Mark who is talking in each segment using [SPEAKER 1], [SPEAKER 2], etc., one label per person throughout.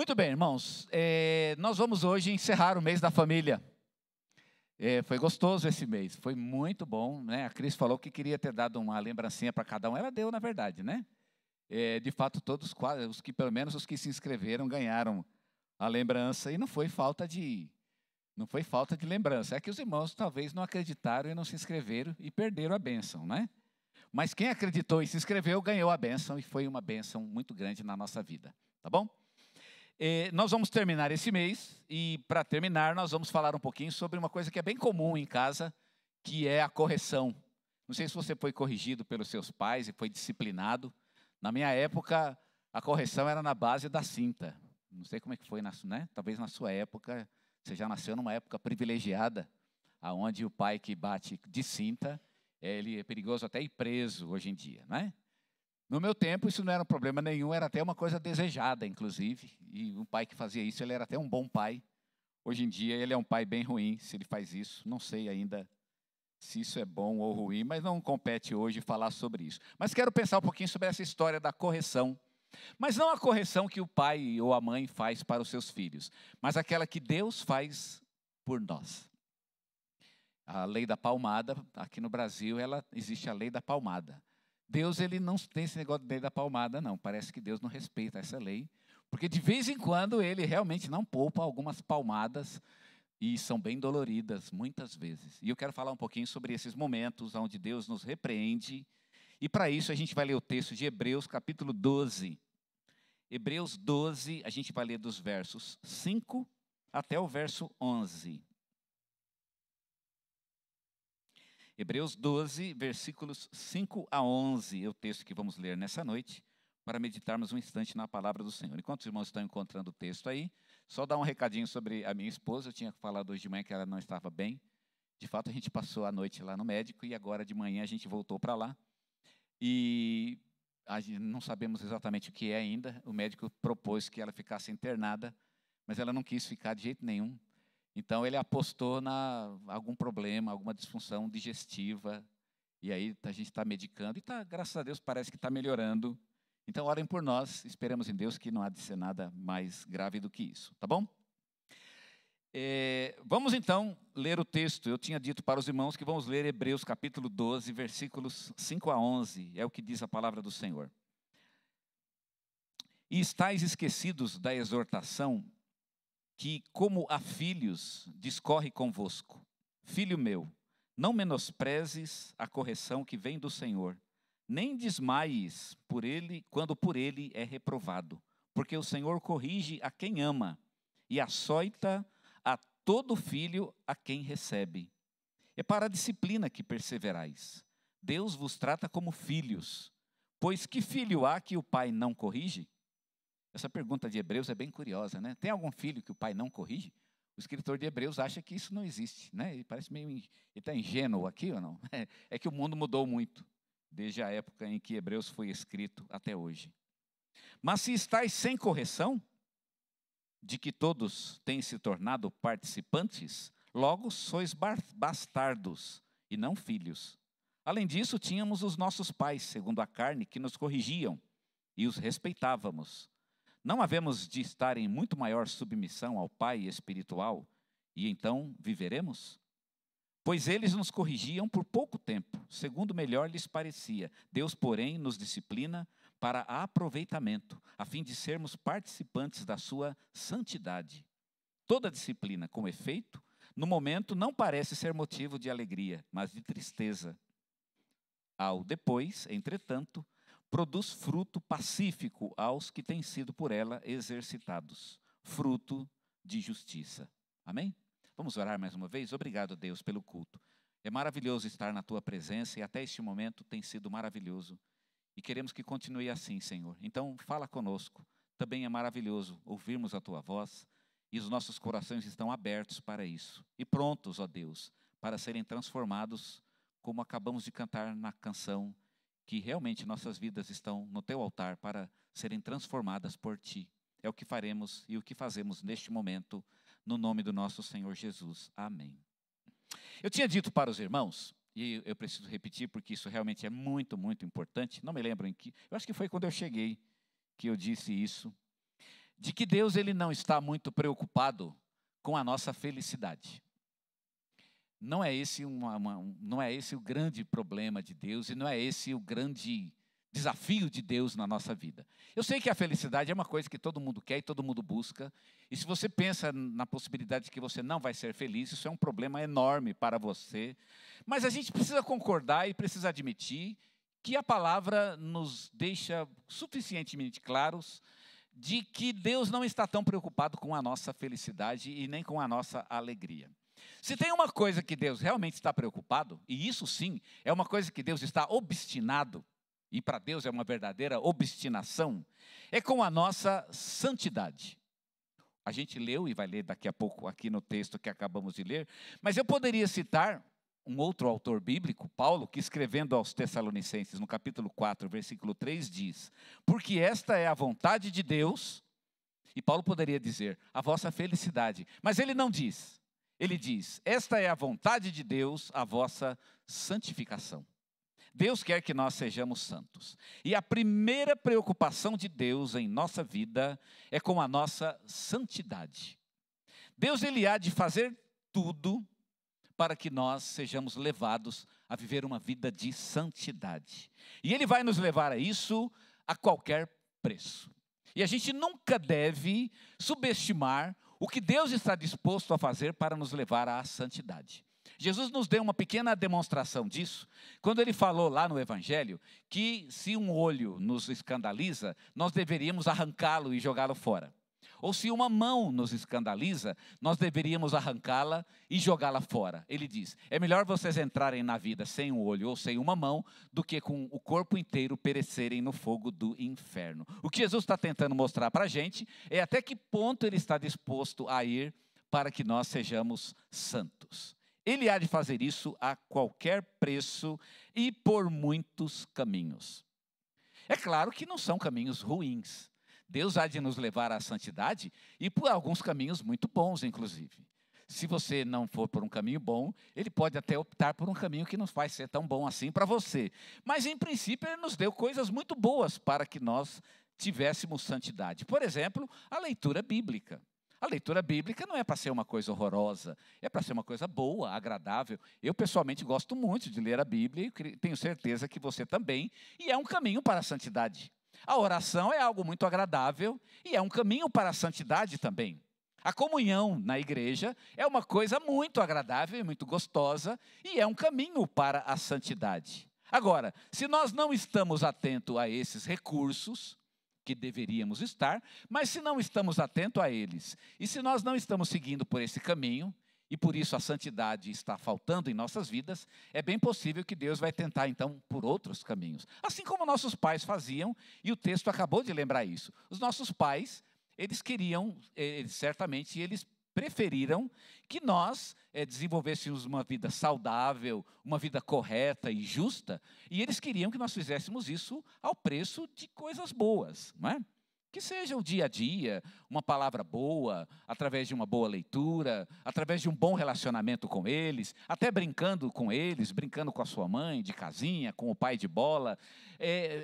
[SPEAKER 1] Muito bem, irmãos, nós vamos hoje encerrar o mês da família. Foi gostoso esse mês, foi muito bom, né? A Cris falou que queria ter dado uma lembrancinha para cada um, ela deu, na verdade, né? De fato, todos, os que, pelo menos os que se inscreveram, ganharam a lembrança, e não foi falta de lembrança, é que os irmãos talvez não acreditaram e não se inscreveram e perderam a bênção, né? Mas quem acreditou e se inscreveu, ganhou a bênção, e foi uma bênção muito grande na nossa vida, tá bom? Nós vamos terminar esse mês, e para terminar nós vamos falar um pouquinho sobre uma coisa que é bem comum em casa, que é a correção. Não sei se você foi corrigido pelos seus pais e foi disciplinado. Na minha época, a correção era na base da cinta. Não sei como é que foi, né? Talvez na sua época, você já nasceu numa época privilegiada, onde o pai que bate de cinta, ele é perigoso até ir preso hoje em dia, né? No meu tempo, isso não era um problema nenhum, era até uma coisa desejada, inclusive. E um pai que fazia isso, ele era até um bom pai. Hoje em dia, ele é um pai bem ruim, se ele faz isso. Não sei ainda se isso é bom ou ruim, mas não compete hoje falar sobre isso. Mas quero pensar um pouquinho sobre essa história da correção. Mas não a correção que o pai ou a mãe faz para os seus filhos, mas aquela que Deus faz por nós. A lei da palmada, aqui no Brasil, existe a lei da palmada. Deus, ele não tem esse negócio de lei da palmada, não. Parece que Deus não respeita essa lei, porque de vez em quando ele realmente não poupa algumas palmadas, e são bem doloridas, muitas vezes. E eu quero falar um pouquinho sobre esses momentos onde Deus nos repreende, e para isso a gente vai ler o texto de Hebreus, capítulo 12. Hebreus 12, a gente vai ler dos versos 5 até o verso 11. Hebreus 12, versículos 5 a 11, é o texto que vamos ler nessa noite, para meditarmos um instante na palavra do Senhor. Enquanto os irmãos estão encontrando o texto aí, só dar um recadinho sobre a minha esposa. Eu tinha falado hoje de manhã que ela não estava bem. De fato, a gente passou a noite lá no médico, e agora de manhã a gente voltou para lá. E não sabemos exatamente o que é ainda. O médico propôs que ela ficasse internada, mas ela não quis ficar de jeito nenhum. Então, ele apostou algum problema, alguma disfunção digestiva, e aí a gente está medicando, e graças a Deus, parece que está melhorando. Então, orem por nós, esperamos em Deus que não há de ser nada mais grave do que isso, tá bom? Vamos então ler o texto. Eu tinha dito para os irmãos que vamos ler Hebreus capítulo 12, versículos 5 a 11, é o que diz a palavra do Senhor. E estáis esquecidos da exortação, que, como a filhos, discorre convosco. Filho meu, não menosprezes a correção que vem do Senhor, nem desmaies por ele, quando por ele é reprovado, porque o Senhor corrige a quem ama, e açoita a todo filho a quem recebe. É para a disciplina que perseverais. Deus vos trata como filhos, pois que filho há que o pai não corrige? Essa pergunta de Hebreus é bem curiosa, né? Tem algum filho que o pai não corrige? O escritor de Hebreus acha que isso não existe, né? Ele parece ele está ingênuo aqui ou não? É que o mundo mudou muito, desde a época em que Hebreus foi escrito até hoje. Mas se estáis sem correção, de que todos têm se tornado participantes, logo sois bastardos e não filhos. Além disso, tínhamos os nossos pais, segundo a carne, que nos corrigiam, e os respeitávamos. Não havemos de estar em muito maior submissão ao Pai espiritual, e então viveremos? Pois eles nos corrigiam por pouco tempo, segundo melhor lhes parecia. Deus, porém, nos disciplina para aproveitamento, a fim de sermos participantes da sua santidade. Toda disciplina, com efeito, no momento não parece ser motivo de alegria, mas de tristeza. Ao depois, entretanto, produz fruto pacífico aos que têm sido por ela exercitados, fruto de justiça. Amém? Vamos orar mais uma vez? Obrigado, Deus, pelo culto. É maravilhoso estar na Tua presença, e até este momento tem sido maravilhoso. E queremos que continue assim, Senhor. Então, fala conosco. Também é maravilhoso ouvirmos a Tua voz, e os nossos corações estão abertos para isso. E prontos, ó Deus, para serem transformados, como acabamos de cantar na canção, que realmente nossas vidas estão no Teu altar para serem transformadas por Ti. É o que faremos e o que fazemos neste momento, no nome do nosso Senhor Jesus. Amém. Eu tinha dito para os irmãos, e eu preciso repetir porque isso realmente é muito, muito importante, não me lembro em que, eu acho que foi quando eu cheguei que eu disse isso, de que Deus ele não está muito preocupado com a nossa felicidade. Não é esse, não é esse o grande problema de Deus e não é esse o grande desafio de Deus na nossa vida. Eu sei que a felicidade é uma coisa que todo mundo quer e todo mundo busca. E se você pensa na possibilidade de que você não vai ser feliz, isso é um problema enorme para você. Mas a gente precisa concordar e precisa admitir que a palavra nos deixa suficientemente claros de que Deus não está tão preocupado com a nossa felicidade e nem com a nossa alegria. Se tem uma coisa que Deus realmente está preocupado, e isso sim é uma coisa que Deus está obstinado, e para Deus é uma verdadeira obstinação, é com a nossa santidade. A gente leu e vai ler daqui a pouco aqui no texto que acabamos de ler, mas eu poderia citar um outro autor bíblico, Paulo, que escrevendo aos Tessalonicenses, no capítulo 4, versículo 3, diz: porque esta é a vontade de Deus, e Paulo poderia dizer, a vossa felicidade, mas ele não diz. Ele diz, esta é a vontade de Deus, a vossa santificação. Deus quer que nós sejamos santos. E a primeira preocupação de Deus em nossa vida é com a nossa santidade. Deus ele há de fazer tudo para que nós sejamos levados a viver uma vida de santidade. E ele vai nos levar a isso a qualquer preço. E a gente nunca deve subestimar o que Deus está disposto a fazer para nos levar à santidade. Jesus nos deu uma pequena demonstração disso, quando ele falou lá no Evangelho, que se um olho nos escandaliza, nós deveríamos arrancá-lo e jogá-lo fora. Ou se uma mão nos escandaliza, nós deveríamos arrancá-la e jogá-la fora. Ele diz, é melhor vocês entrarem na vida sem um olho ou sem uma mão, do que com o corpo inteiro perecerem no fogo do inferno. O que Jesus está tentando mostrar para a gente é até que ponto ele está disposto a ir para que nós sejamos santos. Ele há de fazer isso a qualquer preço e por muitos caminhos. É claro que não são caminhos ruins. Deus há de nos levar à santidade e por alguns caminhos muito bons, inclusive. Se você não for por um caminho bom, ele pode até optar por um caminho que não vai ser tão bom assim para você. Mas, em princípio, ele nos deu coisas muito boas para que nós tivéssemos santidade. Por exemplo, a leitura bíblica. A leitura bíblica não é para ser uma coisa horrorosa, é para ser uma coisa boa, agradável. Eu, pessoalmente, gosto muito de ler a Bíblia e tenho certeza que você também, e é um caminho para a santidade. A oração é algo muito agradável e é um caminho para a santidade também. A comunhão na igreja é uma coisa muito agradável e muito gostosa e é um caminho para a santidade. Agora, se nós não estamos atentos a esses recursos, que deveríamos estar, mas se não estamos atentos a eles, e se nós não estamos seguindo por esse caminho, e por isso a santidade está faltando em nossas vidas, é bem possível que Deus vai tentar então por outros caminhos. Assim como nossos pais faziam, e o texto acabou de lembrar isso. Os nossos pais, eles queriam, certamente, eles preferiram que nós desenvolvêssemos uma vida saudável, uma vida correta e justa, e eles queriam que nós fizéssemos isso ao preço de coisas boas, não é? Que seja o dia a dia, uma palavra boa, através de uma boa leitura, através de um bom relacionamento com eles, até brincando com eles, brincando com a sua mãe, de casinha, com o pai de bola,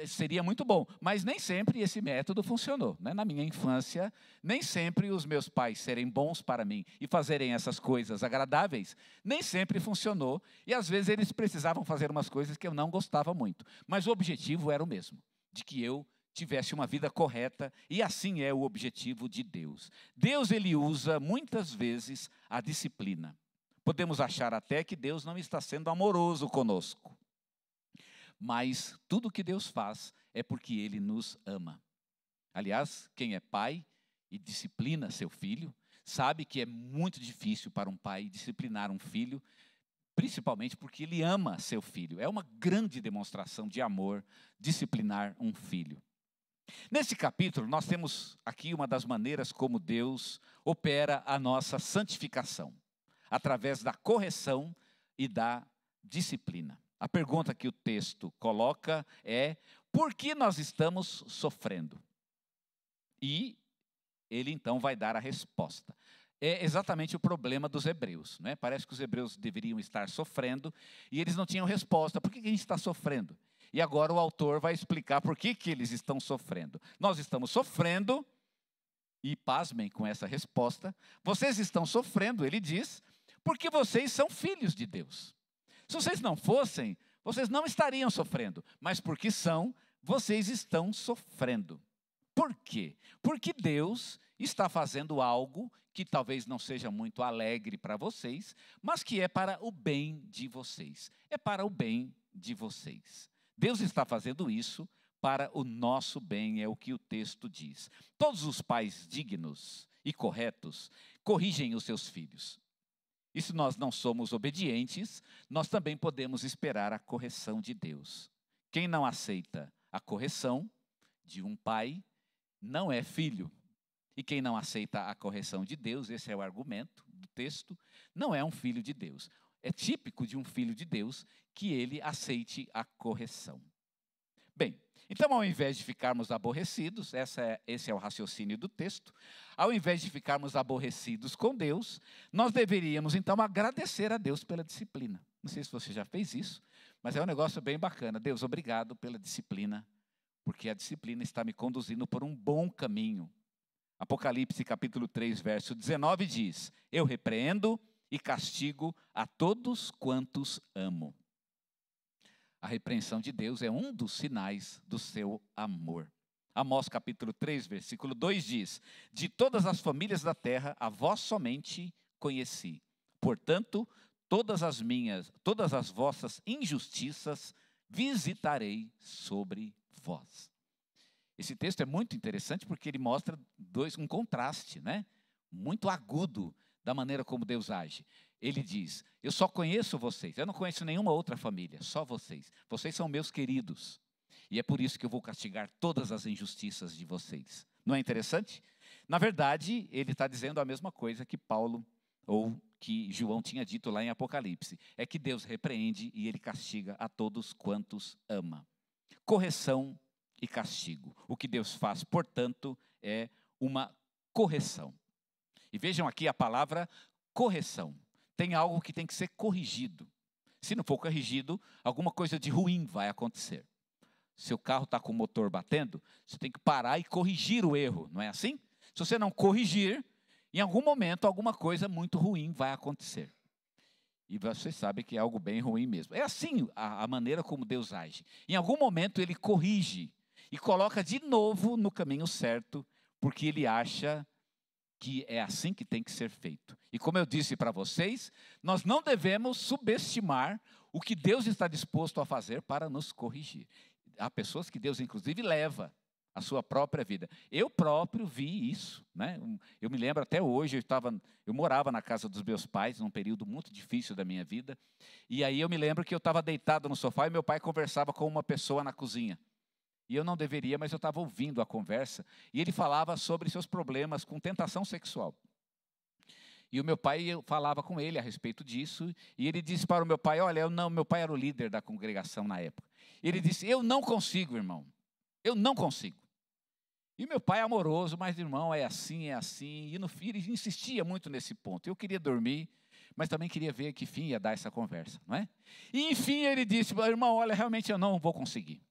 [SPEAKER 1] seria muito bom. Mas nem sempre esse método funcionou, né? Na minha infância, nem sempre os meus pais serem bons para mim e fazerem essas coisas agradáveis, nem sempre funcionou. E às vezes eles precisavam fazer umas coisas que eu não gostava muito. Mas o objetivo era o mesmo, de que eu tivesse uma vida correta, e assim é o objetivo de Deus. Deus, ele usa muitas vezes a disciplina. Podemos achar até que Deus não está sendo amoroso conosco. Mas tudo que Deus faz é porque ele nos ama. Aliás, quem é pai e disciplina seu filho, sabe que é muito difícil para um pai disciplinar um filho, principalmente porque ele ama seu filho. É uma grande demonstração de amor disciplinar um filho. Nesse capítulo, nós temos aqui uma das maneiras como Deus opera a nossa santificação, através da correção e da disciplina. A pergunta que o texto coloca é: por que nós estamos sofrendo? E ele então vai dar a resposta. É exatamente o problema dos hebreus, né? Parece que os hebreus deveriam estar sofrendo e eles não tinham resposta. Por que a gente está sofrendo? E agora o autor vai explicar por que eles estão sofrendo. Nós estamos sofrendo E pasmem com essa resposta, vocês estão sofrendo, ele diz, porque vocês são filhos de Deus. Se vocês não fossem, vocês não estariam sofrendo, mas porque são, vocês estão sofrendo. Por quê? Porque Deus está fazendo algo que talvez não seja muito alegre para vocês, mas que é para o bem de vocês. É para o bem de vocês. Deus está fazendo isso para o nosso bem, é o que o texto diz. Todos os pais dignos e corretos corrigem os seus filhos. E se nós não somos obedientes, nós também podemos esperar a correção de Deus. Quem não aceita a correção de um pai não é filho. E quem não aceita a correção de Deus, esse é o argumento do texto, não é um filho de Deus. É típico de um filho de Deus que ele aceite a correção. Bem, então ao invés de ficarmos aborrecidos, esse é o raciocínio do texto, ao invés de ficarmos aborrecidos com Deus, nós deveríamos então agradecer a Deus pela disciplina. Não sei se você já fez isso, mas é um negócio bem bacana. Deus, obrigado pela disciplina, porque a disciplina está me conduzindo por um bom caminho. Apocalipse capítulo 3, verso 19 diz, eu repreendo e castigo a todos quantos amo. A repreensão de Deus é um dos sinais do seu amor. Amós capítulo 3, versículo 2 diz, de todas as famílias da terra, a vós somente conheci. Portanto, todas as vossas injustiças visitarei sobre vós. Esse texto é muito interessante porque ele mostra um contraste, né? Muito agudo da maneira como Deus age. Ele diz, eu só conheço vocês, eu não conheço nenhuma outra família, só vocês. Vocês são meus queridos. E é por isso que eu vou castigar todas as injustiças de vocês. Não é interessante? Na verdade, ele está dizendo a mesma coisa que Paulo ou que João tinha dito lá em Apocalipse. É que Deus repreende e ele castiga a todos quantos ama. Correção e castigo. O que Deus faz, portanto, é uma correção. E vejam aqui a palavra correção. Tem algo que tem que ser corrigido. Se não for corrigido, alguma coisa de ruim vai acontecer. Seu carro está com o motor batendo, você tem que parar e corrigir o erro, não é assim? Se você não corrigir, em algum momento alguma coisa muito ruim vai acontecer. E você sabe que é algo bem ruim mesmo. É assim a maneira como Deus age. Em algum momento ele corrige e coloca de novo no caminho certo, porque ele acha que é assim que tem que ser feito. E como eu disse para vocês, nós não devemos subestimar o que Deus está disposto a fazer para nos corrigir. Há pessoas que Deus, inclusive, leva a sua própria vida. Eu próprio vi isso, né? Eu me lembro até hoje, eu morava na casa dos meus pais, num período muito difícil da minha vida, e aí eu me lembro que eu estava deitado no sofá e meu pai conversava com uma pessoa na cozinha. E eu não deveria, mas eu estava ouvindo a conversa, e ele falava sobre seus problemas com tentação sexual. E o meu pai, eu falava com ele a respeito disso, e ele disse para o meu pai, olha, meu pai era o líder da congregação na época. Ele disse, eu não consigo, irmão, eu não consigo. E meu pai é amoroso, mas irmão, é assim, e no fim ele insistia muito nesse ponto. Eu queria dormir, mas também queria ver que fim ia dar essa conversa, não é? E enfim ele disse, irmão, olha, realmente eu não vou conseguir.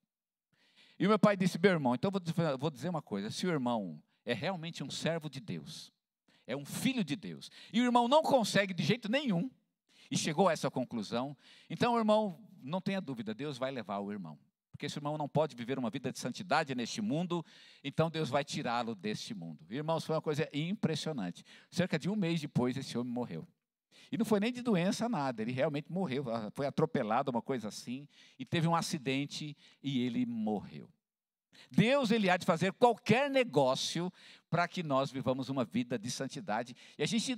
[SPEAKER 1] E o meu pai disse, meu irmão, então vou dizer uma coisa, se o irmão é realmente um servo de Deus, é um filho de Deus, e o irmão não consegue de jeito nenhum, e chegou a essa conclusão, então o irmão, não tenha dúvida, Deus vai levar o irmão. Porque esse irmão não pode viver uma vida de santidade neste mundo, então Deus vai tirá-lo deste mundo. Irmãos, foi uma coisa impressionante. Cerca de um mês depois, esse homem morreu. E não foi nem de doença nada, ele realmente morreu, foi atropelado, uma coisa assim, e teve um acidente e ele morreu. Deus, ele há de fazer qualquer negócio para que nós vivamos uma vida de santidade, e a gente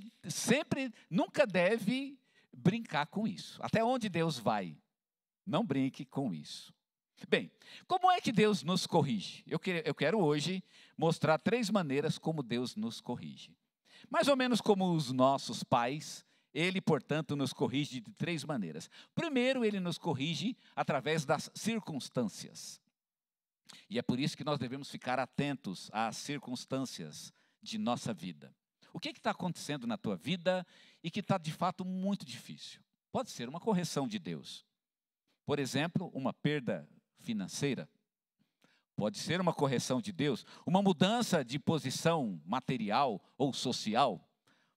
[SPEAKER 1] nunca deve brincar com isso. Até onde Deus vai? Não brinque com isso. Bem, como é que Deus nos corrige? Eu quero hoje mostrar 3 maneiras como Deus nos corrige. Mais ou menos como os nossos pais, ele, portanto, nos corrige de 3 maneiras. Primeiro, ele nos corrige através das circunstâncias. E é por isso que nós devemos ficar atentos às circunstâncias de nossa vida. O que está acontecendo na tua vida e que está, de fato, muito difícil? Pode ser uma correção de Deus. Por exemplo, uma perda financeira. Pode ser uma correção de Deus, uma mudança de posição material ou social.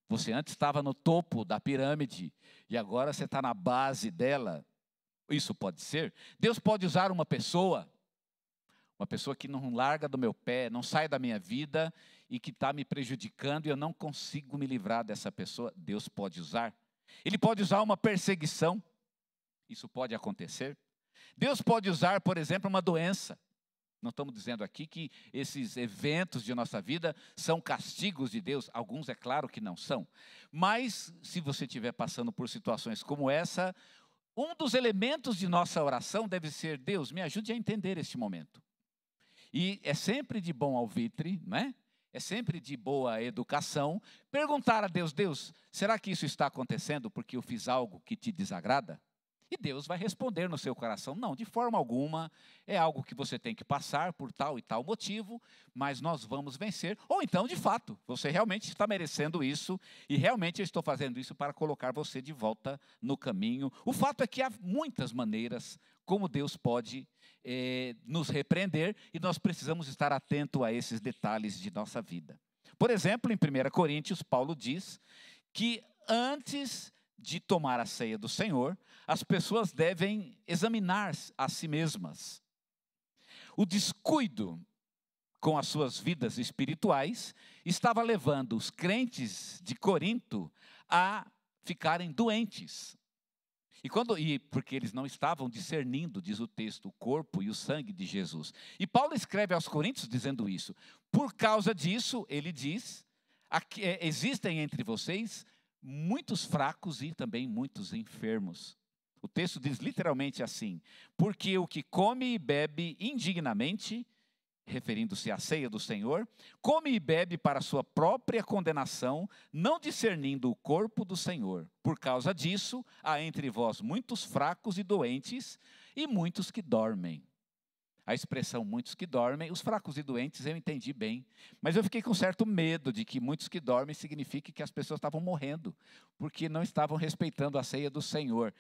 [SPEAKER 1] Você antes estava no topo da pirâmide e agora você está na base dela. Isso pode ser. Deus pode usar uma pessoa que não larga do meu pé, não sai da minha vida e que está me prejudicando e eu não consigo me livrar dessa pessoa. Deus pode usar. Ele pode usar uma perseguição. Isso pode acontecer. Deus pode usar, por exemplo, uma doença. Não estamos dizendo aqui que esses eventos de nossa vida são castigos de Deus. Alguns, é claro que não são. Mas, se você estiver passando por situações como essa, um dos elementos de nossa oração deve ser: Deus, me ajude a entender este momento. E é sempre de bom alvitre, não é? É sempre de boa educação perguntar a Deus: Deus, será que isso está acontecendo porque eu fiz algo que te desagrada? E Deus vai responder no seu coração: não, de forma alguma, é algo que você tem que passar por tal e tal motivo, mas nós vamos vencer. Ou então, de fato, você realmente está merecendo isso, e realmente eu estou fazendo isso para colocar você de volta no caminho. O fato é que há muitas maneiras como Deus pode nos repreender, e nós precisamos estar atentos a esses detalhes de nossa vida. Por exemplo, em 1 Coríntios, Paulo diz que antes de tomar a ceia do Senhor, as pessoas devem examinar a si mesmas. O descuido com as suas vidas espirituais estava levando os crentes de Corinto a ficarem doentes. Porque eles não estavam discernindo, diz o texto, o corpo e o sangue de Jesus. E Paulo escreve aos Coríntios dizendo isso. Por causa disso, ele diz, existem entre vocês muitos fracos e também muitos enfermos. O texto diz literalmente assim: porque o que come e bebe indignamente, referindo-se à ceia do Senhor, come e bebe para sua própria condenação, não discernindo o corpo do Senhor. Por causa disso, há entre vós muitos fracos e doentes, e muitos que dormem. A expressão muitos que dormem, os fracos e doentes eu entendi bem, mas eu fiquei com certo medo de que muitos que dormem signifique que as pessoas estavam morrendo, porque não estavam respeitando a ceia do Senhor.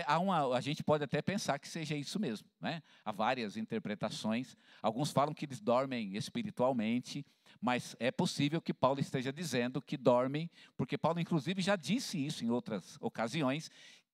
[SPEAKER 1] A gente pode até pensar que seja isso mesmo, né? Há várias interpretações, alguns falam que eles dormem espiritualmente, mas é possível que Paulo esteja dizendo que dormem, porque Paulo inclusive já disse isso em outras ocasiões,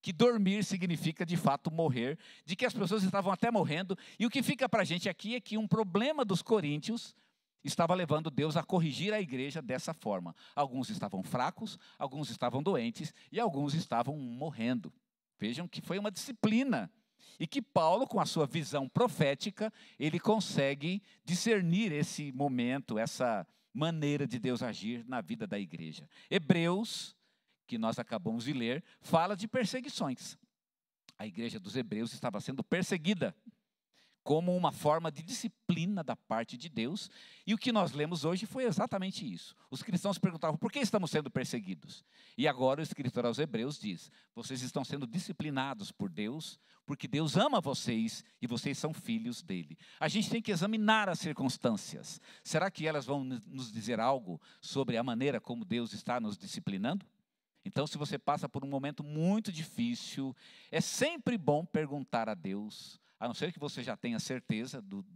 [SPEAKER 1] que dormir significa de fato morrer, de que as pessoas estavam até morrendo, e o que fica para a gente aqui é que um problema dos coríntios estava levando Deus a corrigir a igreja dessa forma. Alguns estavam fracos, alguns estavam doentes, e alguns estavam morrendo. Vejam que foi uma disciplina, e que Paulo, com a sua visão profética, ele consegue discernir esse momento, essa maneira de Deus agir na vida da igreja. Hebreus, que nós acabamos de ler, fala de perseguições. A igreja dos Hebreus estava sendo perseguida como uma forma de disciplina da parte de Deus, e o que nós lemos hoje foi exatamente isso. Os cristãos perguntavam: por que estamos sendo perseguidos? E agora o escritor aos Hebreus diz: vocês estão sendo disciplinados por Deus, porque Deus ama vocês e vocês são filhos dele. A gente tem que examinar as circunstâncias. Será que elas vão nos dizer algo sobre a maneira como Deus está nos disciplinando? Então, se você passa por um momento muito difícil, é sempre bom perguntar a Deus, a não ser que você já tenha certeza do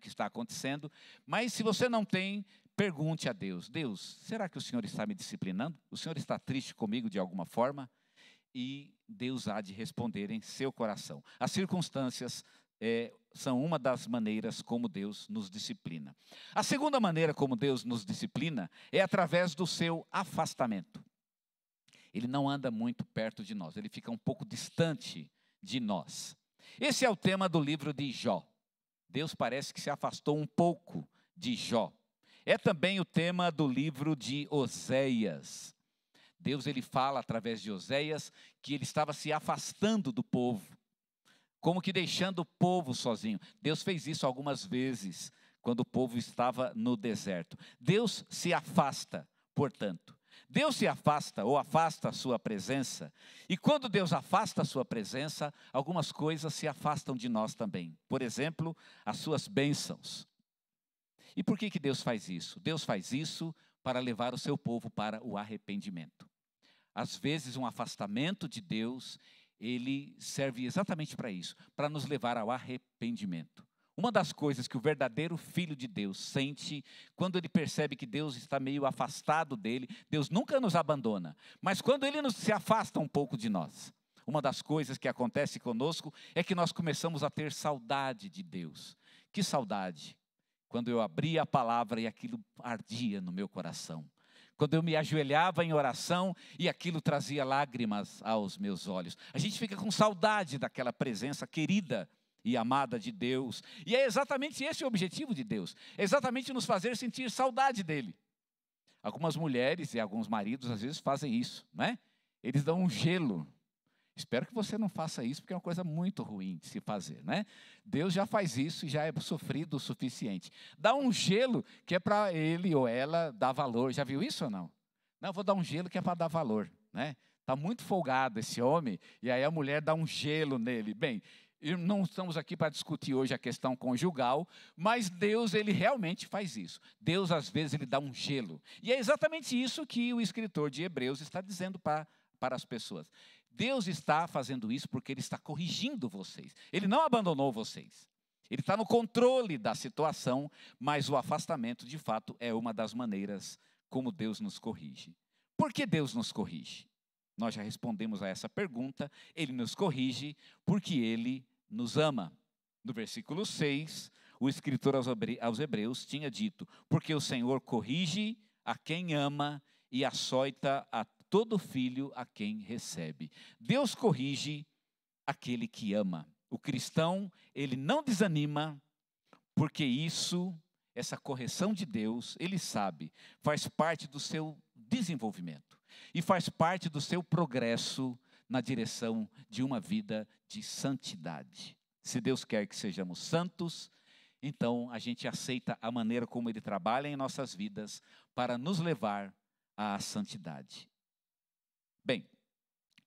[SPEAKER 1] que está acontecendo, mas se você não tem, pergunte a Deus: Deus, será que o Senhor está me disciplinando? O Senhor está triste comigo de alguma forma? E Deus há de responder em seu coração. As circunstâncias são uma das maneiras como Deus nos disciplina. A segunda maneira como Deus nos disciplina é através do seu afastamento. Ele não anda muito perto de nós, ele fica um pouco distante de nós. Esse é o tema do livro de Jó. Deus parece que se afastou um pouco de Jó. É também o tema do livro de Oséias. Deus, ele fala através de Oséias que ele estava se afastando do povo, como que deixando o povo sozinho. Deus fez isso algumas vezes, quando o povo estava no deserto. Deus se afasta, portanto. Deus se afasta ou afasta a sua presença, e quando Deus afasta a sua presença, algumas coisas se afastam de nós também. Por exemplo, as suas bênçãos. E por que Deus faz isso? Deus faz isso para levar o seu povo para o arrependimento. Às vezes um afastamento de Deus, ele serve exatamente para isso, para nos levar ao arrependimento. Uma das coisas que o verdadeiro filho de Deus sente quando ele percebe que Deus está meio afastado dele, Deus nunca nos abandona, mas quando ele se afasta um pouco de nós, uma das coisas que acontece conosco é que nós começamos a ter saudade de Deus. Que saudade! Quando eu abria a palavra e aquilo ardia no meu coração. Quando eu me ajoelhava em oração e aquilo trazia lágrimas aos meus olhos. A gente fica com saudade daquela presença querida e amada de Deus. E é exatamente esse o objetivo de Deus. É exatamente nos fazer sentir saudade dEle. Algumas mulheres e alguns maridos às vezes fazem isso, né? Eles dão um gelo. Espero que você não faça isso, porque é uma coisa muito ruim de se fazer, né? Deus já faz isso e já é sofrido o suficiente. Dá um gelo que é para ele ou ela dar valor. Já viu isso ou não? Não, eu vou dar um gelo que é para dar valor, né? Está muito folgado esse homem, e aí a mulher dá um gelo nele. Bem, não estamos aqui para discutir hoje a questão conjugal, mas Deus, ele realmente faz isso. Deus, às vezes, ele dá um gelo. E é exatamente isso que o escritor de Hebreus está dizendo para as pessoas. Deus está fazendo isso porque Ele está corrigindo vocês. Ele não abandonou vocês. Ele está no controle da situação, mas o afastamento, de fato, é uma das maneiras como Deus nos corrige. Por que Deus nos corrige? Nós já respondemos a essa pergunta. Ele nos corrige porque Ele nos ama. No versículo 6, o escritor aos Hebreus tinha dito: porque o Senhor corrige a quem ama e açoita a todo filho a quem recebe. Deus corrige aquele que ama. O cristão, ele não desanima, porque essa correção de Deus, ele sabe, faz parte do seu desenvolvimento. E faz parte do seu progresso na direção de uma vida de santidade. Se Deus quer que sejamos santos, então a gente aceita a maneira como Ele trabalha em nossas vidas para nos levar à santidade. Bem,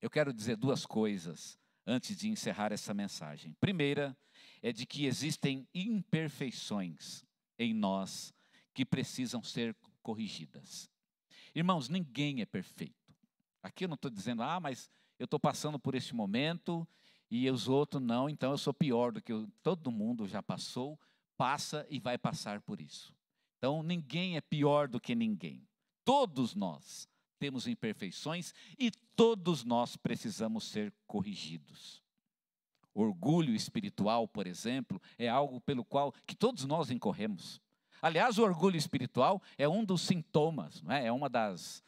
[SPEAKER 1] eu quero dizer duas coisas antes de encerrar essa mensagem. Primeira é de que existem imperfeições em nós que precisam ser corrigidas. Irmãos, ninguém é perfeito. Aqui eu não estou dizendo, mas eu estou passando por esse momento e os outros não, então eu sou pior do que todo mundo já passou, passa e vai passar por isso. Então ninguém é pior do que ninguém. Todos nós temos imperfeições e todos nós precisamos ser corrigidos. Orgulho espiritual, por exemplo, é algo pelo qual que todos nós incorremos. Aliás, o orgulho espiritual é um dos sintomas, não é? É uma das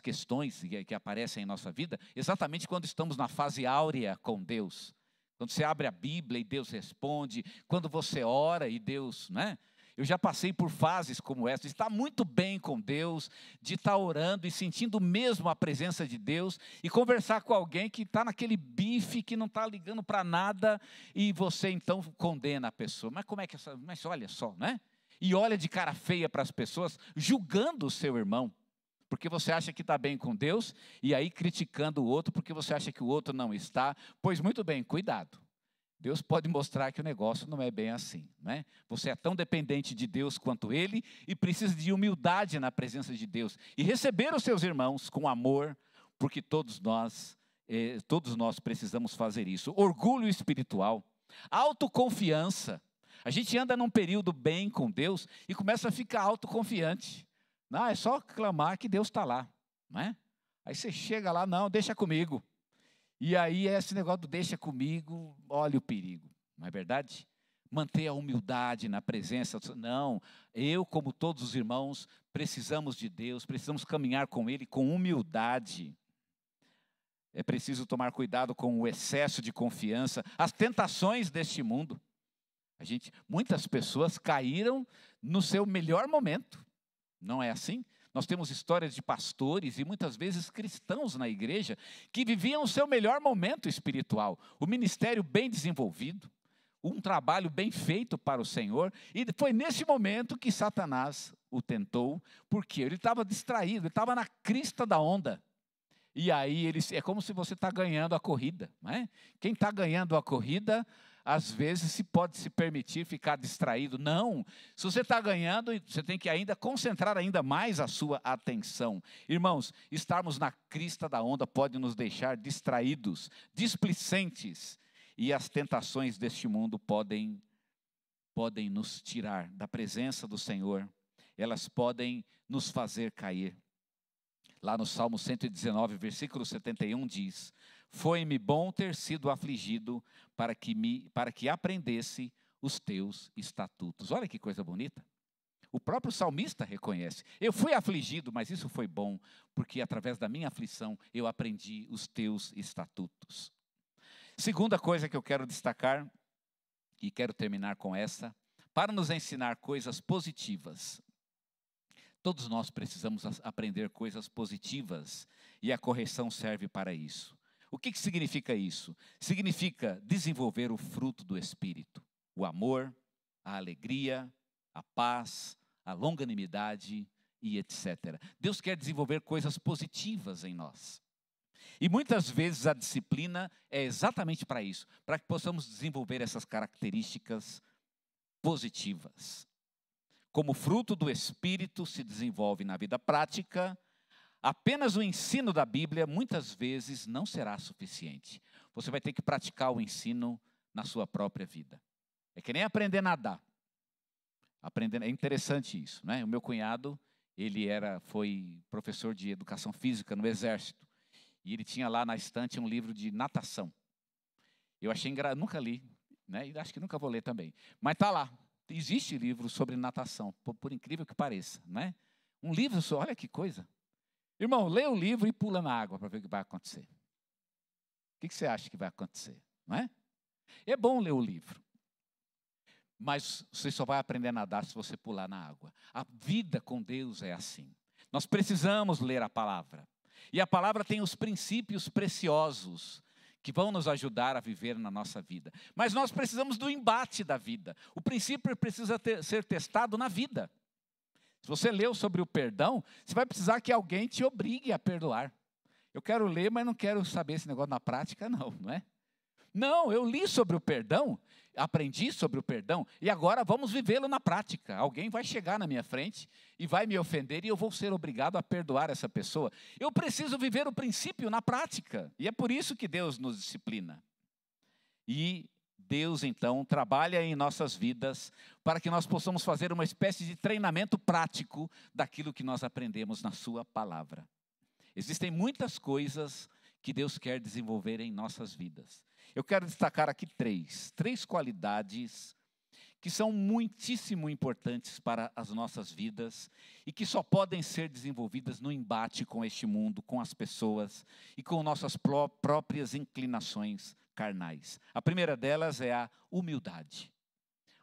[SPEAKER 1] questões que aparecem em nossa vida, exatamente quando estamos na fase áurea com Deus. Quando você abre a Bíblia e Deus responde, quando você ora e Deus, né? Eu já passei por fases como essa, de estar muito bem com Deus, de estar orando e sentindo mesmo a presença de Deus, e conversar com alguém que está naquele bife, que não está ligando para nada, e você então condena a pessoa. Mas como é que mas olha só, né? E olha de cara feia para as pessoas, julgando o seu irmão, porque você acha que está bem com Deus, e aí criticando o outro, porque você acha que o outro não está. Pois muito bem, cuidado. Deus pode mostrar que o negócio não é bem assim, né? Você é tão dependente de Deus quanto Ele e precisa de humildade na presença de Deus e receber os seus irmãos com amor, porque todos nós precisamos fazer isso. Orgulho espiritual, autoconfiança. A gente anda num período bem com Deus e começa a ficar autoconfiante. Não, é só clamar que Deus está lá, não é? Aí você chega lá, não, deixa comigo. E aí esse negócio do deixa comigo, olha o perigo, não é verdade? Manter a humildade na presença. Não, eu como todos os irmãos precisamos de Deus, precisamos caminhar com Ele com humildade. É preciso tomar cuidado com o excesso de confiança, as tentações deste mundo. Muitas pessoas caíram no seu melhor momento, não é assim? Nós temos histórias de pastores e muitas vezes cristãos na igreja que viviam o seu melhor momento espiritual, o ministério bem desenvolvido, um trabalho bem feito para o Senhor, e foi nesse momento que Satanás o tentou, porque ele estava distraído, ele estava na crista da onda. E aí é como se você está ganhando a corrida, não é? Quem está ganhando a corrida, às vezes pode se permitir ficar distraído. Não, se você está ganhando, você tem que ainda concentrar ainda mais a sua atenção. Irmãos, estarmos na crista da onda pode nos deixar distraídos, displicentes, E as tentações deste mundo podem nos tirar da presença do Senhor. Elas podem nos fazer cair. Lá no Salmo 119, versículo 71 diz: foi-me bom ter sido afligido para que aprendesse os teus estatutos. Olha que coisa bonita. O próprio salmista reconhece: eu fui afligido, mas isso foi bom, porque através da minha aflição eu aprendi os teus estatutos. Segunda coisa que eu quero destacar, e quero terminar com essa, para nos ensinar coisas positivas. Todos nós precisamos aprender coisas positivas, e a correção serve para isso. O que significa isso? Significa desenvolver o fruto do Espírito: o amor, a alegria, a paz, a longanimidade e etc. Deus quer desenvolver coisas positivas em nós. E muitas vezes a disciplina é exatamente para isso, para que possamos desenvolver essas características positivas. Como fruto do Espírito se desenvolve na vida prática, apenas o ensino da Bíblia muitas vezes não será suficiente. Você vai ter que praticar o ensino na sua própria vida. É que nem aprender a nadar. É interessante isso, né? O meu cunhado, ele foi professor de educação física no Exército. E ele tinha lá na estante um livro de natação. Eu achei engraçado, nunca li, né? E acho que nunca vou ler também. Mas está lá. Existe livro sobre natação, por incrível que pareça, né? Um livro só, olha que coisa. Irmão, lê o livro e pula na água para ver o que vai acontecer. O que você acha que vai acontecer? Não é? É bom ler o livro. Mas você só vai aprender a nadar se você pular na água. A vida com Deus é assim. Nós precisamos ler a palavra. E a palavra tem os princípios preciosos que vão nos ajudar a viver na nossa vida. Mas nós precisamos do embate da vida. O princípio precisa ser testado na vida. Se você leu sobre o perdão, você vai precisar que alguém te obrigue a perdoar. Eu quero ler, mas não quero saber esse negócio na prática, não é? Não, eu li sobre o perdão, aprendi sobre o perdão, e agora vamos vivê-lo na prática. Alguém vai chegar na minha frente e vai me ofender, e eu vou ser obrigado a perdoar essa pessoa. Eu preciso viver o princípio na prática, e é por isso que Deus nos disciplina. E Deus, então, trabalha em nossas vidas para que nós possamos fazer uma espécie de treinamento prático daquilo que nós aprendemos na sua palavra. Existem muitas coisas que Deus quer desenvolver em nossas vidas. Eu quero destacar aqui três qualidades que são muitíssimo importantes para as nossas vidas e que só podem ser desenvolvidas no embate com este mundo, com as pessoas e com nossas próprias inclinações carnais. A primeira delas é a humildade.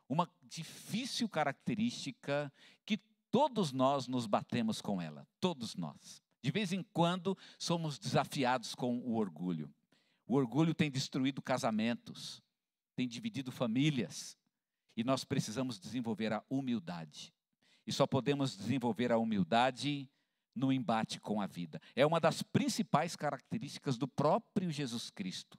[SPEAKER 1] Uma difícil característica que todos nós nos batemos com ela, todos nós. De vez em quando somos desafiados com o orgulho. O orgulho tem destruído casamentos, tem dividido famílias, e nós precisamos desenvolver a humildade. E só podemos desenvolver a humildade no embate com a vida. É uma das principais características do próprio Jesus Cristo.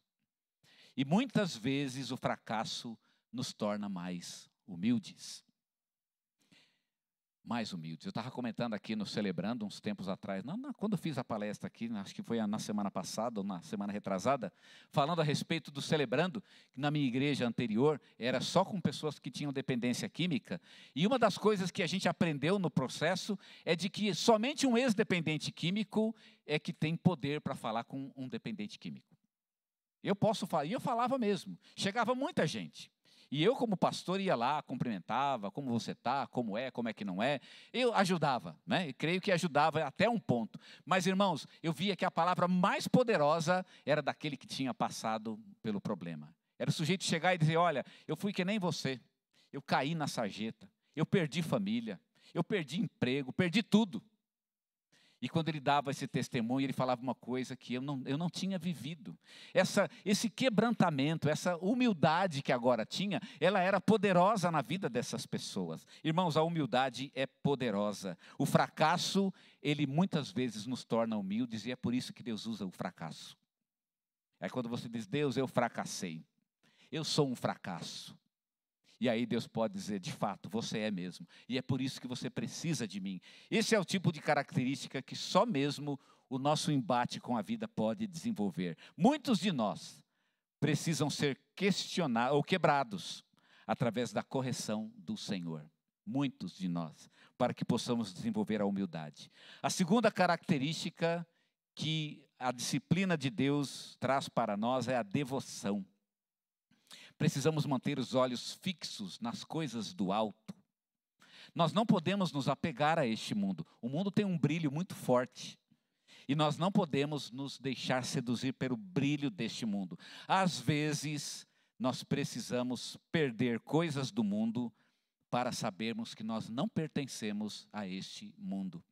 [SPEAKER 1] E muitas vezes o fracasso nos torna mais humildes. Mais humildes. Eu estava comentando aqui no Celebrando, uns tempos atrás, quando eu fiz a palestra aqui, acho que foi na semana passada ou na semana retrasada, falando a respeito do Celebrando, que na minha igreja anterior era só com pessoas que tinham dependência química, e uma das coisas que a gente aprendeu no processo é de que somente um ex-dependente químico é que tem poder para falar com um dependente químico. Eu posso falar, e eu falava mesmo, chegava muita gente. E eu, como pastor, ia lá, cumprimentava, como você está, como é que não é. Eu ajudava, né? E creio que ajudava até um ponto. Mas, irmãos, eu via que a palavra mais poderosa era daquele que tinha passado pelo problema. Era o sujeito chegar e dizer: olha, eu fui que nem você, eu caí na sarjeta, eu perdi família, eu perdi emprego, perdi tudo. E quando ele dava esse testemunho, ele falava uma coisa que eu não tinha vivido. Esse quebrantamento, essa humildade que agora tinha, ela era poderosa na vida dessas pessoas. Irmãos, a humildade é poderosa. O fracasso, ele muitas vezes nos torna humildes, e é por isso que Deus usa o fracasso. É quando você diz: Deus, eu fracassei. Eu sou um fracasso. E aí Deus pode dizer: de fato, você é mesmo. E é por isso que você precisa de mim. Esse é o tipo de característica que só mesmo o nosso embate com a vida pode desenvolver. Muitos de nós precisam ser questionados ou quebrados através da correção do Senhor. Muitos de nós, para que possamos desenvolver a humildade. A segunda característica que a disciplina de Deus traz para nós é a devoção. Precisamos manter os olhos fixos nas coisas do alto. Nós não podemos nos apegar a este mundo. O mundo tem um brilho muito forte. E nós não podemos nos deixar seduzir pelo brilho deste mundo. Às vezes, nós precisamos perder coisas do mundo para sabermos que nós não pertencemos a este mundo.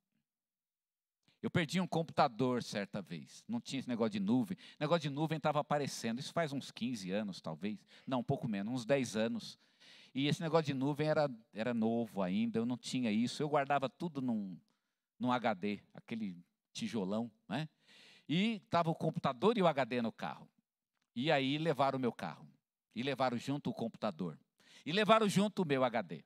[SPEAKER 1] Eu perdi um computador certa vez. Não tinha esse negócio de nuvem. O negócio de nuvem estava aparecendo. Isso faz uns 15 anos, talvez. Não, um pouco menos, uns 10 anos. E esse negócio de nuvem era novo ainda. Eu não tinha isso. Eu guardava tudo num HD, aquele tijolão, né? E estava o computador e o HD no carro. E aí levaram o meu carro. E levaram junto o computador. E levaram junto o meu HD.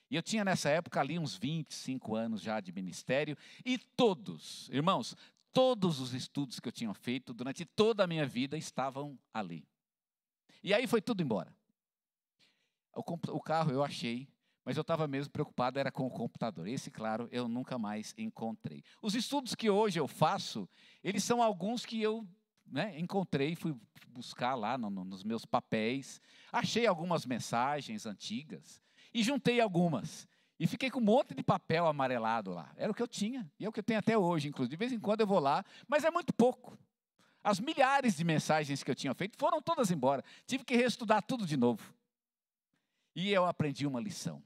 [SPEAKER 1] E eu tinha nessa época ali uns 25 anos já de ministério. E todos, irmãos, todos os estudos que eu tinha feito durante toda a minha vida estavam ali. E aí foi tudo embora. O carro eu achei, mas eu estava mesmo preocupado, era com o computador. Esse, claro, eu nunca mais encontrei. Os estudos que hoje eu faço, eles são alguns que eu encontrei, fui buscar lá nos meus papéis, achei algumas mensagens antigas e juntei algumas. E fiquei com um monte de papel amarelado lá. Era o que eu tinha, e é o que eu tenho até hoje, inclusive. De vez em quando eu vou lá, mas é muito pouco. As milhares de mensagens que eu tinha feito foram todas embora. Tive que reestudar tudo de novo. E eu aprendi uma lição.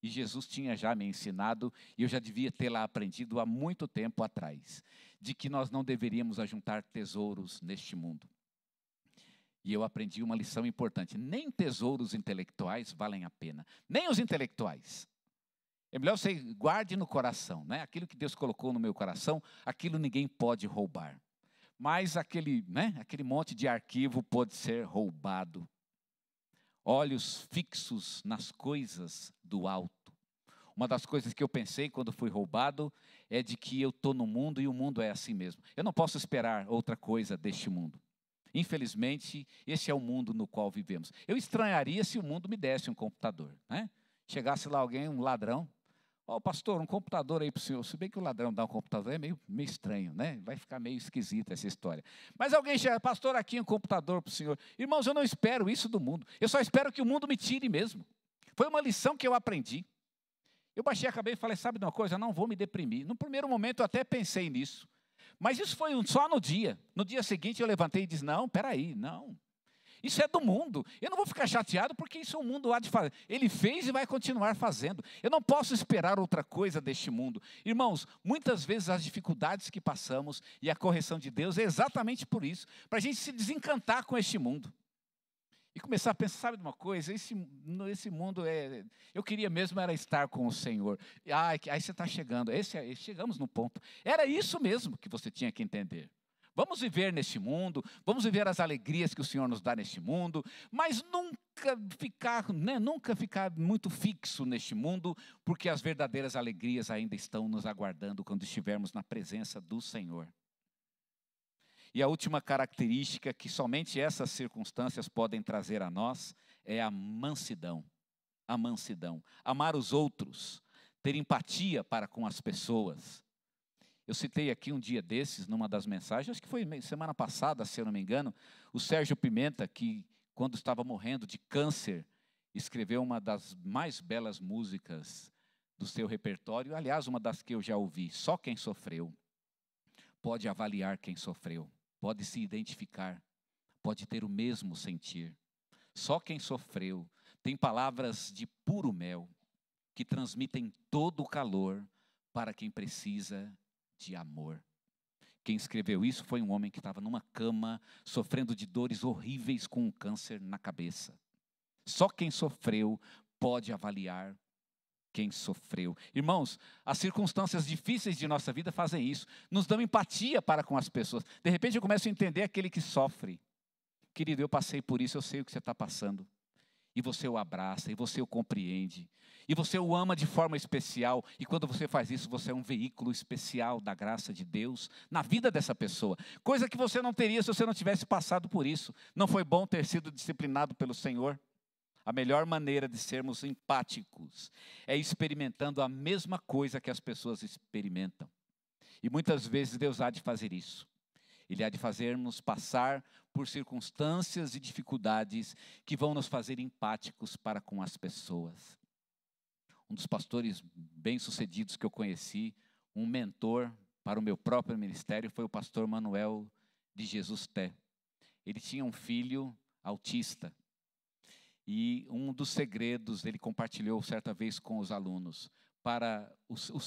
[SPEAKER 1] E Jesus tinha já me ensinado, e eu já devia ter lá aprendido há muito tempo atrás, de que nós não deveríamos ajuntar tesouros neste mundo. E eu aprendi uma lição importante. Nem tesouros intelectuais valem a pena. Nem os intelectuais. É melhor você guarde no coração, né? Aquilo que Deus colocou no meu coração, aquilo ninguém pode roubar. Mas aquele monte de arquivo pode ser roubado. Olhos fixos nas coisas do alto. Uma das coisas que eu pensei quando fui roubado é de que eu estou no mundo e o mundo é assim mesmo. Eu não posso esperar outra coisa deste mundo. Infelizmente, esse é o mundo no qual vivemos. Eu estranharia se o mundo me desse um computador, né? Chegasse lá alguém, um ladrão, pastor, um computador aí para o senhor. Se bem que o ladrão dá um computador é meio estranho, né? Vai ficar meio esquisita essa história. Mas alguém chega, pastor, aqui um computador para o senhor. Irmãos, eu não espero isso do mundo. Eu só espero que o mundo me tire mesmo. Foi uma lição que eu aprendi. Eu baixei a cabeça e falei, sabe de uma coisa? Eu não vou me deprimir. No primeiro momento eu até pensei nisso. Mas isso foi só no dia. No dia seguinte eu levantei e disse, não, peraí, não. Isso é do mundo. Eu não vou ficar chateado porque isso o mundo há de fazer. Ele fez e vai continuar fazendo. Eu não posso esperar outra coisa deste mundo. Irmãos, muitas vezes as dificuldades que passamos e a correção de Deus é exatamente por isso. Para a gente se desencantar com este mundo. E começar a pensar, sabe de uma coisa? Esse mundo eu queria mesmo era estar com o Senhor. Aí você está chegando. Chegamos no ponto. Era isso mesmo que você tinha que entender. Vamos viver neste mundo, vamos viver as alegrias que o Senhor nos dá neste mundo, mas nunca ficar muito fixo neste mundo, porque as verdadeiras alegrias ainda estão nos aguardando quando estivermos na presença do Senhor. E a última característica que somente essas circunstâncias podem trazer a nós é a mansidão. A mansidão. Amar os outros, ter empatia para com as pessoas. Eu citei aqui um dia desses, numa das mensagens, acho que foi semana passada, se eu não me engano, o Sérgio Pimenta, que quando estava morrendo de câncer, escreveu uma das mais belas músicas do seu repertório, aliás, uma das que eu já ouvi. Só quem sofreu pode avaliar quem sofreu, pode se identificar, pode ter o mesmo sentir. Só quem sofreu tem palavras de puro mel, que transmitem todo o calor para quem precisa de amor. Quem escreveu isso foi um homem que estava numa cama, sofrendo de dores horríveis com um câncer na cabeça. Só quem sofreu pode avaliar quem sofreu. Irmãos, as circunstâncias difíceis de nossa vida fazem isso, nos dão empatia para com as pessoas. De repente eu começo a entender aquele que sofre. Querido, eu passei por isso, eu sei o que você está passando. e você o abraça, e você o compreende, e você o ama de forma especial, e quando você faz isso, você é um veículo especial da graça de Deus na vida dessa pessoa, coisa que você não teria se você não tivesse passado por isso. Não foi bom ter sido disciplinado pelo Senhor? A melhor maneira de sermos empáticos é experimentando a mesma coisa que as pessoas experimentam. E muitas vezes Deus há de fazer isso. Ele há de fazer-nos passar por circunstâncias e dificuldades que vão nos fazer empáticos para com as pessoas. Um dos pastores bem-sucedidos que eu conheci, um mentor para o meu próprio ministério, foi o pastor Manuel de Jesus Té. Ele tinha um filho autista. E um dos segredos, ele compartilhou certa vez com os alunos,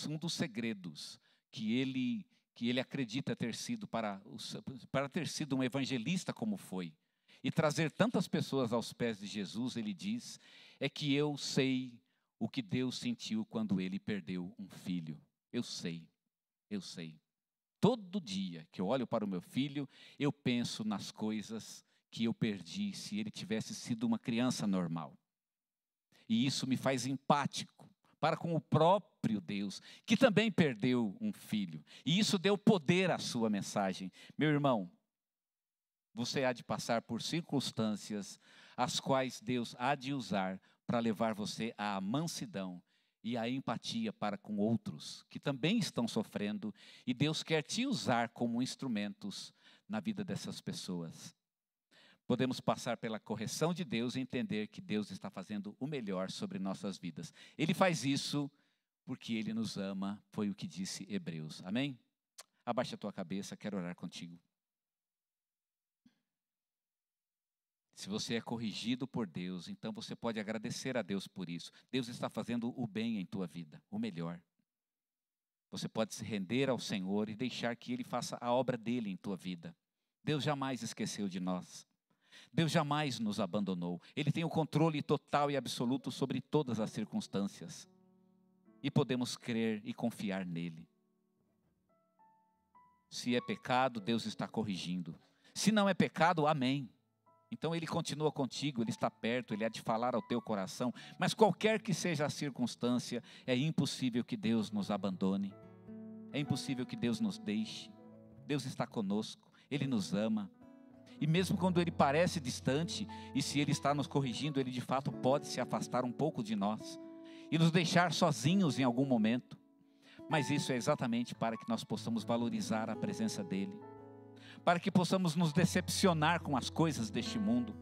[SPEAKER 1] um dos segredos que ele acredita ter sido para ter sido um evangelista como foi, e trazer tantas pessoas aos pés de Jesus, ele diz, é que eu sei o que Deus sentiu quando ele perdeu um filho. Eu sei. Todo dia que eu olho para o meu filho, eu penso nas coisas que eu perdi se ele tivesse sido uma criança normal. E isso me faz empático para com o próprio Deus, que também perdeu um filho. E isso deu poder à sua mensagem. Meu irmão, você há de passar por circunstâncias as quais Deus há de usar para levar você à mansidão e à empatia para com outros que também estão sofrendo, e Deus quer te usar como instrumentos na vida dessas pessoas. Podemos passar pela correção de Deus e entender que Deus está fazendo o melhor sobre nossas vidas. Ele faz isso porque Ele nos ama, foi o que disse Hebreus. Amém? Abaixa a tua cabeça, quero orar contigo. Se você é corrigido por Deus, então você pode agradecer a Deus por isso. Deus está fazendo o bem em tua vida, o melhor. Você pode se render ao Senhor e deixar que Ele faça a obra dEle em tua vida. Deus jamais esqueceu de nós. Deus jamais nos abandonou. Ele tem o controle total e absoluto sobre todas as circunstâncias. E podemos crer e confiar nele. Se é pecado, Deus está corrigindo. Se não é pecado, amém. Então Ele continua contigo, Ele está perto, Ele há de falar ao teu coração. Mas qualquer que seja a circunstância, é impossível que Deus nos abandone. É impossível que Deus nos deixe. Deus está conosco, Ele nos ama. E mesmo quando Ele parece distante, e se Ele está nos corrigindo, Ele de fato pode se afastar um pouco de nós e nos deixar sozinhos em algum momento. Mas isso é exatamente para que nós possamos valorizar a presença dEle, para que possamos nos decepcionar com as coisas deste mundo,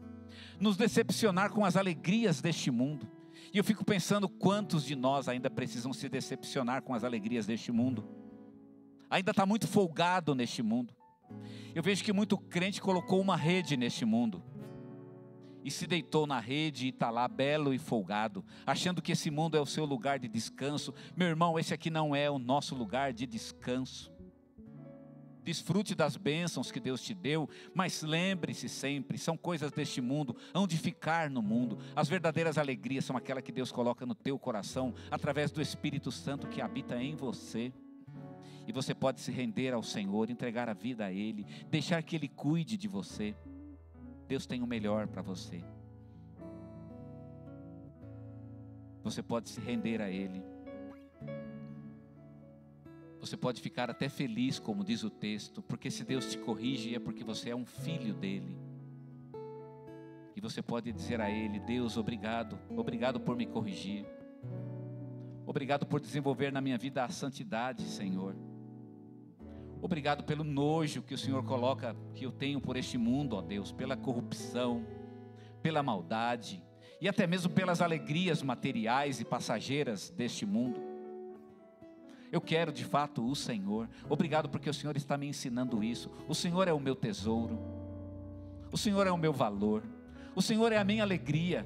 [SPEAKER 1] nos decepcionar com as alegrias deste mundo. E eu fico pensando quantos de nós ainda precisam se decepcionar com as alegrias deste mundo. Ainda está muito folgado neste mundo. Eu vejo que muito crente colocou uma rede neste mundo e se deitou na rede e está lá belo e folgado, achando que esse mundo é o seu lugar de descanso. Meu irmão, esse aqui não é o nosso lugar de descanso. Desfrute das bênçãos que Deus te deu, mas lembre-se sempre, são coisas deste mundo, hão de ficar no mundo. As verdadeiras alegrias são aquelas que Deus coloca no teu coração, através do Espírito Santo que habita em você. E você pode se render ao Senhor, entregar a vida a Ele, deixar que Ele cuide de você. Deus tem o melhor para você. Você pode se render a Ele. Você pode ficar até feliz, como diz o texto, porque se Deus te corrige é porque você é um filho dEle. E você pode dizer a Ele: Deus, obrigado por me corrigir. Obrigado por desenvolver na minha vida a santidade, Senhor. Obrigado pelo nojo que o Senhor coloca, que eu tenho por este mundo, ó Deus, pela corrupção, pela maldade e até mesmo pelas alegrias materiais e passageiras deste mundo. Eu quero de fato o Senhor. Obrigado porque o Senhor está me ensinando isso. O Senhor é o meu tesouro. O Senhor é o meu valor. O Senhor é a minha alegria.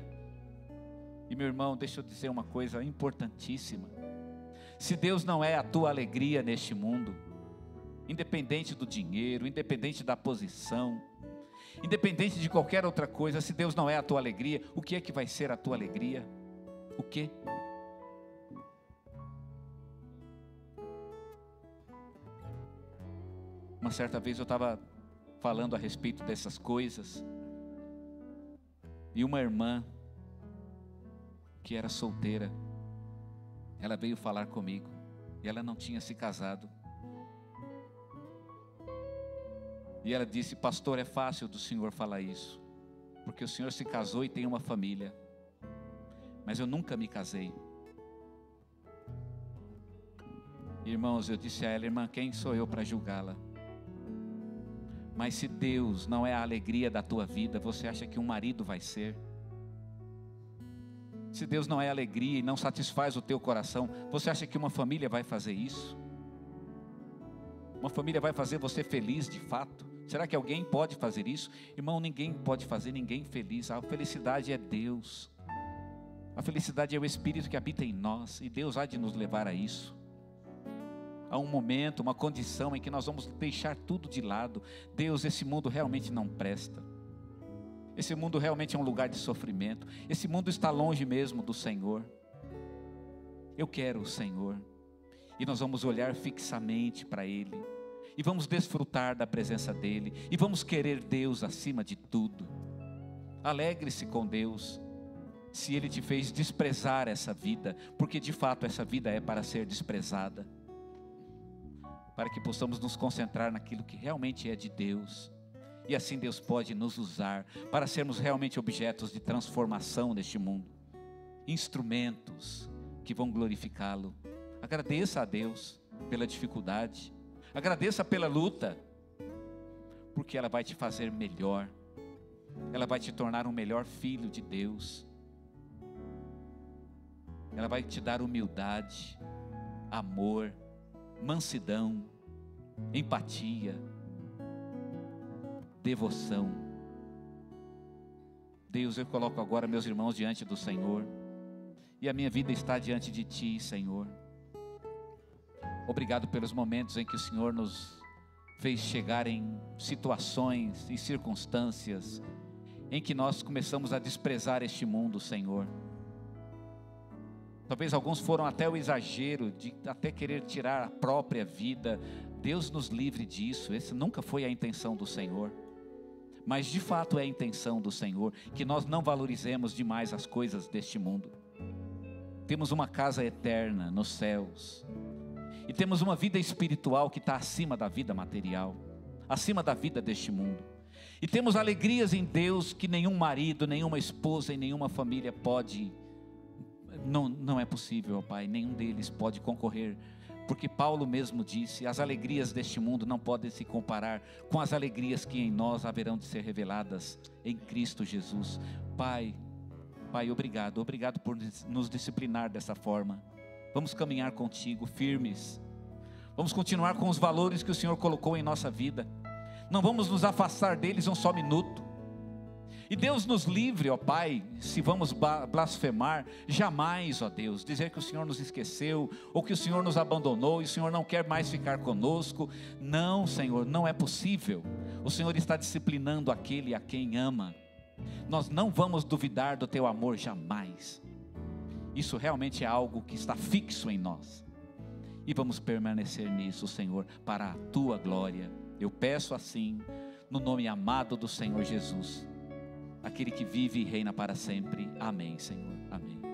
[SPEAKER 1] E meu irmão, deixa eu dizer uma coisa importantíssima. Se Deus não é a tua alegria neste mundo, independente do dinheiro, independente da posição, independente de qualquer outra coisa, se Deus não é a tua alegria, o que é que vai ser a tua alegria? O quê? Uma certa vez eu estava falando a respeito dessas coisas, e uma irmã que era solteira, ela veio falar comigo, e ela não tinha se casado. E ela disse: pastor, é fácil do senhor falar isso, porque o senhor se casou e tem uma família, mas eu nunca me casei. Irmãos, eu disse a ela: irmã, quem sou eu para julgá-la? Mas se Deus não é a alegria da tua vida, você acha que um marido vai ser? Se Deus não é alegria e não satisfaz o teu coração, você acha que uma família vai fazer isso? Uma família vai fazer você feliz de fato? Será que alguém pode fazer isso? Irmão, ninguém pode fazer ninguém feliz. A felicidade é Deus. A felicidade é o Espírito que habita em nós, e Deus há de nos levar a isso. Há um momento, uma condição em que nós vamos deixar tudo de lado. Deus, esse mundo realmente não presta. Esse mundo realmente é um lugar de sofrimento. Esse mundo está longe mesmo do Senhor. Eu quero o Senhor. E nós vamos olhar fixamente para Ele. E vamos desfrutar da presença dEle. E vamos querer Deus acima de tudo. Alegre-se com Deus, se Ele te fez desprezar essa vida, porque de fato essa vida é para ser desprezada. Para que possamos nos concentrar naquilo que realmente é de Deus. E assim Deus pode nos usar para sermos realmente objetos de transformação neste mundo. Instrumentos que vão glorificá-lo. Agradeça a Deus pela dificuldade. Agradeça pela luta. Porque ela vai te fazer melhor. Ela vai te tornar um melhor filho de Deus. Ela vai te dar humildade, amor, mansidão, empatia, devoção. Deus, eu coloco agora meus irmãos diante do Senhor, e a minha vida está diante de Ti, Senhor. Obrigado pelos momentos em que o Senhor nos fez chegar em situações e circunstâncias em que nós começamos a desprezar este mundo, Senhor. Talvez alguns foram até o exagero de até querer tirar a própria vida. Deus nos livre disso. Essa nunca foi a intenção do Senhor. Mas de fato é a intenção do Senhor que nós não valorizemos demais as coisas deste mundo. Temos uma casa eterna nos céus. E temos uma vida espiritual que está acima da vida material, acima da vida deste mundo. E temos alegrias em Deus que nenhum marido, nenhuma esposa e nenhuma família pode. Não é possível, ó Pai, nenhum deles pode concorrer, porque Paulo mesmo disse: as alegrias deste mundo não podem se comparar com as alegrias que em nós haverão de ser reveladas em Cristo Jesus. Pai, obrigado por nos disciplinar dessa forma. Vamos caminhar contigo firmes, vamos continuar com os valores que o Senhor colocou em nossa vida, não vamos nos afastar deles um só minuto. E Deus nos livre, ó Pai, se vamos blasfemar, jamais, ó Deus, dizer que o Senhor nos esqueceu, ou que o Senhor nos abandonou, e o Senhor não quer mais ficar conosco. Não, Senhor, não é possível. O Senhor está disciplinando aquele a quem ama. Nós não vamos duvidar do Teu amor jamais. Isso realmente é algo que está fixo em nós. E vamos permanecer nisso, Senhor, para a Tua glória. Eu peço assim, no nome amado do Senhor Jesus, aquele que vive e reina para sempre. Amém, Senhor. Amém.